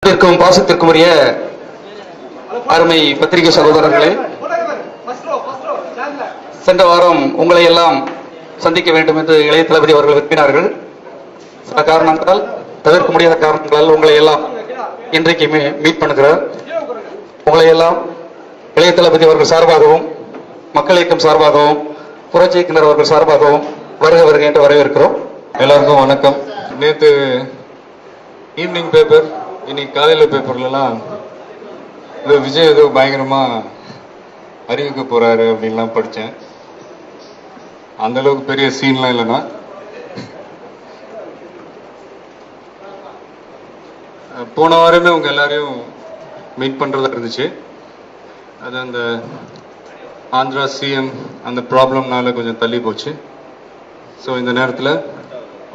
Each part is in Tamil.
வணக்கத்திற்கும் பாசத்திற்கும் உரிய அருமை பத்திரிகை சகோதரர்களே, சென்ற வாரம் உங்களை எல்லாம் சந்திக்க வேண்டும் என்று இளைய தளபதி அவர்கள் விரும்பினார்கள். சில காரணங்களால், தவிர்க்க முடியாத காரணங்களால் உங்களை எல்லாம் இன்றைக்கு மீட் பண்ணுகிறார். உங்களை எல்லாம் இளைய தளபதி அவர்கள் சார்பாகவும், மக்கள் இயக்கம் சார்பாகவும், புரட்சி இயக்குனர் அவர்கள் சார்பாகவும் வருக வருக என்று வரவேற்கிறோம். எல்லாருக்கும் வணக்கம். நேற்று ஈவினிங் பேப்பர், இன்னைக்கு காலையில் பேப்பர்லாம் விஜய் ஏதோ பயங்கரமா அறிவிக்க போறாரு அப்படின்லாம் படித்தேன். அந்த அளவுக்கு பெரிய சீன்லாம் இல்லைன்னா, போன வாரமே உங்க எல்லாரையும் மீட் பண்றதா இருந்துச்சு. அது அந்த ஆந்திரா சிஎம் அந்த ப்ராப்ளம்னால கொஞ்சம் தள்ளி போச்சு. ஸோ இந்த நேரத்தில்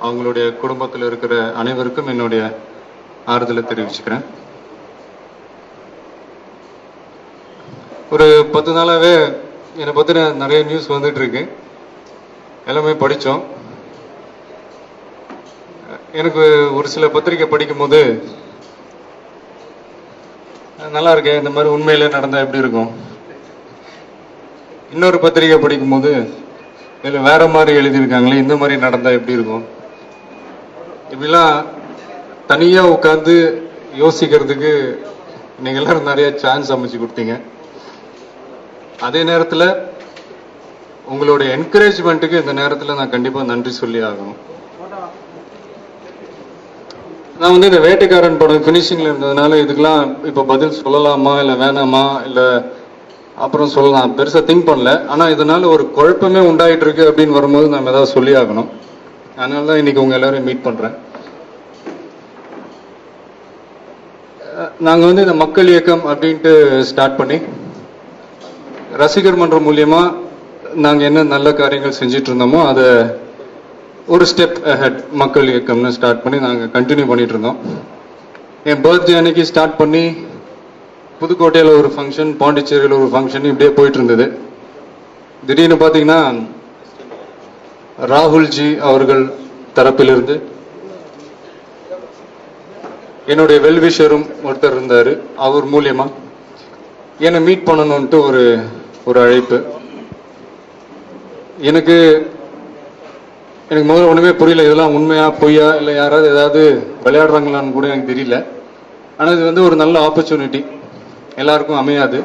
அவங்களுடைய குடும்பத்தில் இருக்கிற அனைவருக்கும் என்னுடைய ஆறுதலை தெரிவிச்சுக்கிறேன். ஒரு 10 நாளாவே என்னை பற்றின நிறைய நியூஸ் வந்துட்டு இருக்கு. எல்லாமே படித்தோம். எனக்கு ஒரு சில பத்திரிக்கை படிக்கும் போது நல்லா இருக்கேன், இந்த மாதிரி உண்மையிலே நடந்தா எப்படி இருக்கும். இன்னொரு பத்திரிகை படிக்கும் போது இதில் வேற மாதிரி எழுதியிருக்காங்களே, இந்த மாதிரி நடந்தா எப்படி இருக்கும். இப்படிலாம் தனியாக உட்காந்து யோசிக்கிறதுக்கு நீங்கள் எல்லாரும் நிறைய சான்ஸ் அமைச்சு கொடுத்தீங்க. அதே நேரத்தில் உங்களுடைய என்கரேஜ்மெண்ட்டுக்கு இந்த நேரத்தில் நான் கண்டிப்பாக நன்றி சொல்லி ஆகணும். நான் இந்த வேட்டைக்காரன் படம் ஃபினிஷிங்கில் இருந்ததுனால இதுக்கெல்லாம் இப்போ பதில் சொல்லலாமா இல்லை வேணாமா இல்லை அப்புறம் சொல்லலாம் பெருசாக திங்க் பண்ணல. ஆனால் இதனால ஒரு குழப்பமே உண்டாயிட்டு இருக்கு அப்படின்னு வரும்போது நம்ம ஏதாவது சொல்லி ஆகணும். அதனால தான் இன்னைக்கு உங்க எல்லாரையும் மீட் பண்றேன். நாங்கள் இந்த மக்கள் இயக்கம் அப்படின்ட்டு ஸ்டார்ட் பண்ணி ரசிகர் மன்றம் மூலியமா நாங்கள் என்ன நல்ல காரியங்கள் செஞ்சிட்டு இருந்தோமோ அதை ஒரு ஸ்டெப் அஹெட் மக்கள் இயக்கம்னு ஸ்டார்ட் பண்ணி நாங்கள் கண்டினியூ பண்ணிட்டு இருந்தோம். என் பர்த்டே அன்னைக்கு ஸ்டார்ட் பண்ணி புதுக்கோட்டையில் ஒரு ஃபங்க்ஷன், பாண்டிச்சேரியில் ஒரு ஃபங்க்ஷன், இப்படியே போயிட்டு இருந்தது. திடீர்னு பார்த்தீங்கன்னா ராகுல்ஜி அவர்கள் தரப்பிலிருந்து என்னுடைய வெல்விஷரும் ஒருத்தர் இருந்தார். அவர் மூலியமா என்னை மீட் பண்ணணும்ட்டு ஒரு அழைப்பு. எனக்கு முதல்ல ஒன்றுமே புரியல, இதெல்லாம் உண்மையா பொய்யா இல்லை யாராவது ஏதாவது விளையாடுறாங்களான்னு கூட எனக்கு தெரியல. ஆனால் இது ஒரு நல்ல ஆப்பர்ச்சுனிட்டி, எல்லாருக்கும் அமையாது.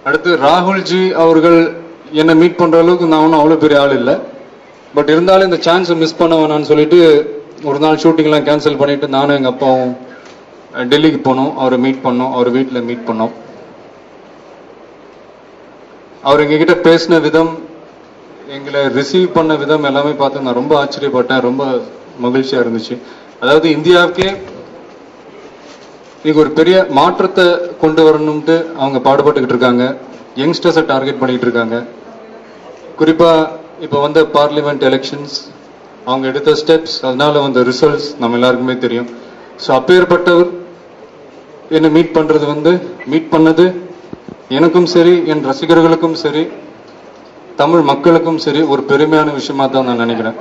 அடுத்து ராகுல்ஜி அவர்கள் என்னை மீட் பண்ற அளவுக்கு நான் ஒன்றும் அவ்வளோ பெரிய ஆள் இல்லை. பட் இருந்தாலும் இந்த சான்ஸை மிஸ் பண்ண வேணான்னு சொல்லிட்டு ஒரு நாள் ஷூட்டிங்லாம் கேன்சல் பண்ணிட்டு நானும் எங்கள் அப்பாவும் டெல்லிக்கு போனோம். அவரை மீட் பண்ணோம், அவர் வீட்டில் மீட் பண்ணோம். அவர் எங்ககிட்ட பேசின விதம், எங்களை ரிசீவ் பண்ண விதம் எல்லாமே பார்த்து நான் ரொம்ப ஆச்சரியப்பட்டேன். ரொம்ப மகிழ்ச்சியா இருந்துச்சு. அதாவது இந்தியாவுக்கே இன்னைக்கு ஒரு பெரிய மாற்றத்தை கொண்டு வரணும்ட்டு அவங்க பாடுபட்டுக்கிட்டு இருக்காங்க. யங்ஸ்டர்ஸை டார்கெட் பண்ணிட்டு இருக்காங்க. குறிப்பா இப்ப வந்த பார்லிமெண்ட் எலெக்ஷன்ஸ், அவங்க எடுத்த ஸ்டெப்ஸ், அதனால வந்த ரிசல்ட்ஸ் நம்ம எல்லாருக்குமே தெரியும். ஸோ அப்பேற்பட்டவர் என்னை மீட் பண்றது மீட் பண்ணது எனக்கும் சரி, என் ரசிகர்களுக்கும் சரி, தமிழ் மக்களுக்கும் சரி ஒரு பெருமையான விஷயமா தான் நான் நினைக்கிறேன்.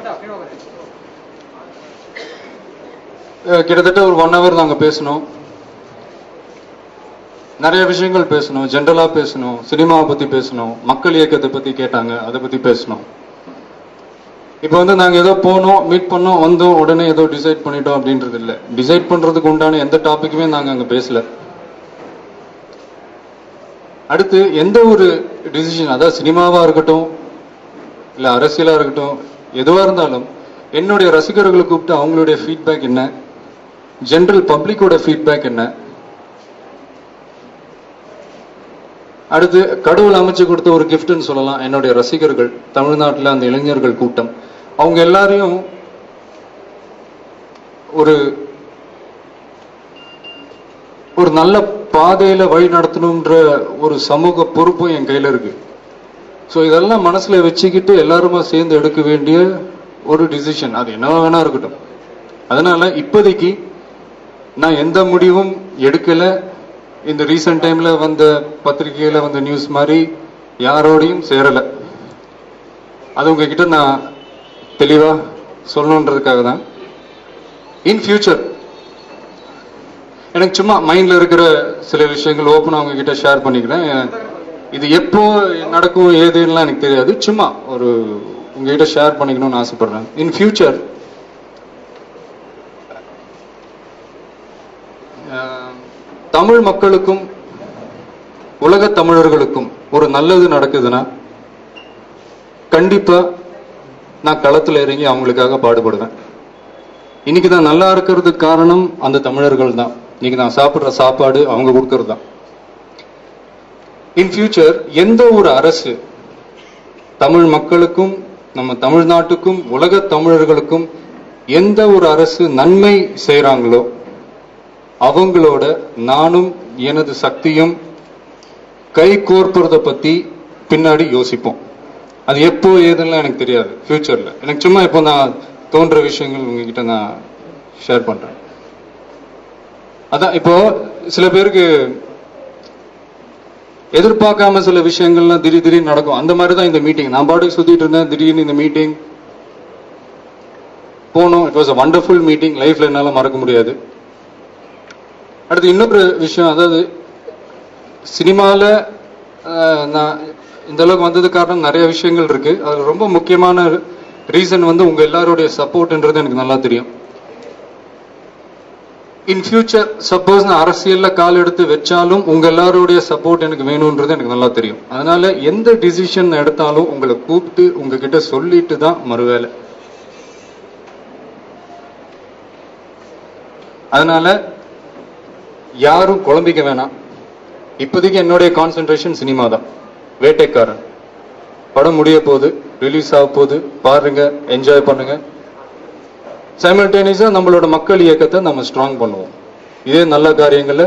கிட்டத்தட்ட ஒரு 1 hour நாங்கள் பேசணும். நிறைய விஷயங்கள் பேசணும், ஜென்ரலா பேசணும், சினிமாவை பத்தி பேசணும், மக்கள் இயக்கத்தை பத்தி கேட்டாங்க, அதை பத்தி பேசணும். இப்போ நாங்க ஏதோ போனோம், மீட் பண்ணோம், வந்தோம், உடனே ஏதோ டிசைட் பண்ணிட்டோம் அப்படின்றது இல்லை. டிசைட் பண்றதுக்கு உண்டான எந்த டாபிக்குமே நாங்க அங்க பேசல. அடுத்து எந்த ஒரு டிசிஷன், அதாவது சினிமாவா இருக்கட்டும் இல்ல அரசியலா இருக்கட்டும், எதுவா இருந்தாலும் என்னுடைய ரசிகர்களை கூப்பிட்டு அவங்களுடைய ஃபீட்பேக் என்ன, ஜெனரல் பப்ளிக்கோட ஃபீட்பேக் என்ன, அடுத்து கடவுள் அமைச்சு கொடுத்த ஒரு கிஃப்ட்னு சொல்லலாம் என்னுடைய ரசிகர்கள், தமிழ்நாட்டில் அந்த இளைஞர்கள் கூட்டம், அவங்க எல்லாரையும் ஒரு நல்ல பாதையில வழி நடத்தணும்ன்ற ஒரு சமூக பொறுப்பும் என் கையில இருக்கு. ஸோ இதெல்லாம் மனசுல வச்சுக்கிட்டு எல்லாருமா சேர்ந்து எடுக்க வேண்டிய ஒரு டிசிஷன், அது என்ன வேணா இருக்கட்டும். அதனால இப்போதைக்கு நான் எந்த முடிவும் எடுக்கல. இந்த ரீசன்ட் டைம்ல வந்த பத்திரிகையில வந்த நியூஸ் மாதிரி யாரோடையும் சேரல. அது உங்ககிட்ட நான் தெளிவா சொல்லணுன்றதுக்காக தான். இன் ஃபியூச்சர் எனக்கு சும்மா மைண்ட்ல இருக்கிற சில விஷயங்கள் ஓப்பனா அவங்க கிட்ட ஷேர் பண்ணிக்கிறேன். இது எப்போ நடக்கும் ஏதுலாம் எனக்கு தெரியாது, சும்மா ஒரு உங்ககிட்ட ஷேர் பண்ணிக்கணும்னு ஆசைப்படுறேன். இன் ஃபியூச்சர் தமிழ் மக்களுக்கும் உலக தமிழர்களுக்கும் ஒரு நல்லது நடக்குதுன்னா கண்டிப்பா நான் களத்துல இறங்கி அவங்களுக்காக பாடுபடுவேன். இன்னைக்கு நான் நல்லா இருக்கிறதுக்கு காரணம் அந்த தமிழர்கள் தான். இன்னைக்கு நான் சாப்பிடுற சாப்பாடு அவங்க கொடுக்கறது தான். இன் ஃபியூச்சர் எந்த ஒரு அரசு தமிழ் மக்களுக்கும் நம்ம தமிழ்நாட்டுக்கும் உலக தமிழர்களுக்கும் எந்த ஒரு அரசு நன்மை செய்யறாங்களோ அவங்களோட நானும் எனது சக்தியும் கை கோர்ப்பதை பத்தி பின்னாடி யோசிப்போம். அது எப்போ ஏதெல்லாம் எனக்கு தெரியாது ஃபியூச்சர்ல. எனக்கு சும்மா இப்போ நான் தோன்ற விஷயங்கள் உங்ககிட்ட நான் ஷேர் பண்றேன். அதான் இப்போ சில பேருக்கு எதிர்பார்க்காம சில விஷயங்கள்லாம் திடீர்னு நடக்கும். அந்த மாதிரி தான் இந்த மீட்டிங். நான் பாட்டுக்கு சுத்திட்டு இருந்தேன், திடீர்னு இந்த மீட்டிங் போனோம். It was a wonderful meeting. லைஃப்ல என்னால மறக்க முடியாது. அடுத்து இன்னொரு விஷயம், அதாவது சினிமாவில் நான் இந்த அளவுக்கு வந்தது காரணம் நிறைய விஷயங்கள் இருக்கு. அது ரொம்ப முக்கியமான ரீசன் வந்து உங்க எல்லாருடைய சப்போர்ட்ன்றது எனக்கு நல்லா தெரியும். இன் ஃபியூச்சர் சப்போஸ் நான் அரசியல்ல கால் எடுத்து வச்சாலும் உங்க எல்லாருடைய சப்போர்ட் எனக்கு வேணும்ன்றது எனக்கு நல்லா தெரியும். அதனால எந்த டிசிஷன் எடுத்தாலும் உங்களை கூப்பிட்டு உங்ககிட்ட சொல்லிட்டு தான் மறுவேலை. அதனால யாரும் குழம்பிக்க வேணாம். இப்போதைக்கு என்னுடைய கான்சென்ட்ரேஷன் சினிமா தான். வேட்டைக்காரன் படம் முடிய போகுது, ரிலீஸ் ஆக போகுது, பாருங்க, என்ஜாய் பண்ணுங்க. சைமல்டேனியஸா நம்மளோட மக்கள் இயக்கத்தை நம்ம ஸ்ட்ராங் பண்ணுவோம். இதே நல்ல காரியங்களை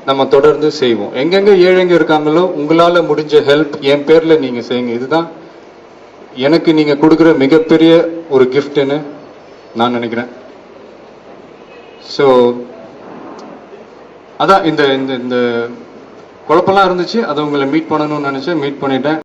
நம்ம தொடர்ந்து செய்வோம். எங்கெங்க ஏழைங்க இருக்காங்களோ உங்களால முடிஞ்ச ஹெல்ப் என் பேர்ல நீங்க செய்யுங்க. இதுதான் எனக்கு நீங்க கொடுக்குற மிகப்பெரிய ஒரு கிஃப்ட்னு நான் நினைக்கிறேன். ஸோ அதான் இந்த இந்த இந்த குழப்பம்லாம் இருந்துச்சு. அதை உங்களை மீட் பண்ணணும்னு நினைச்சேன், மீட் பண்ணிட்டேன்.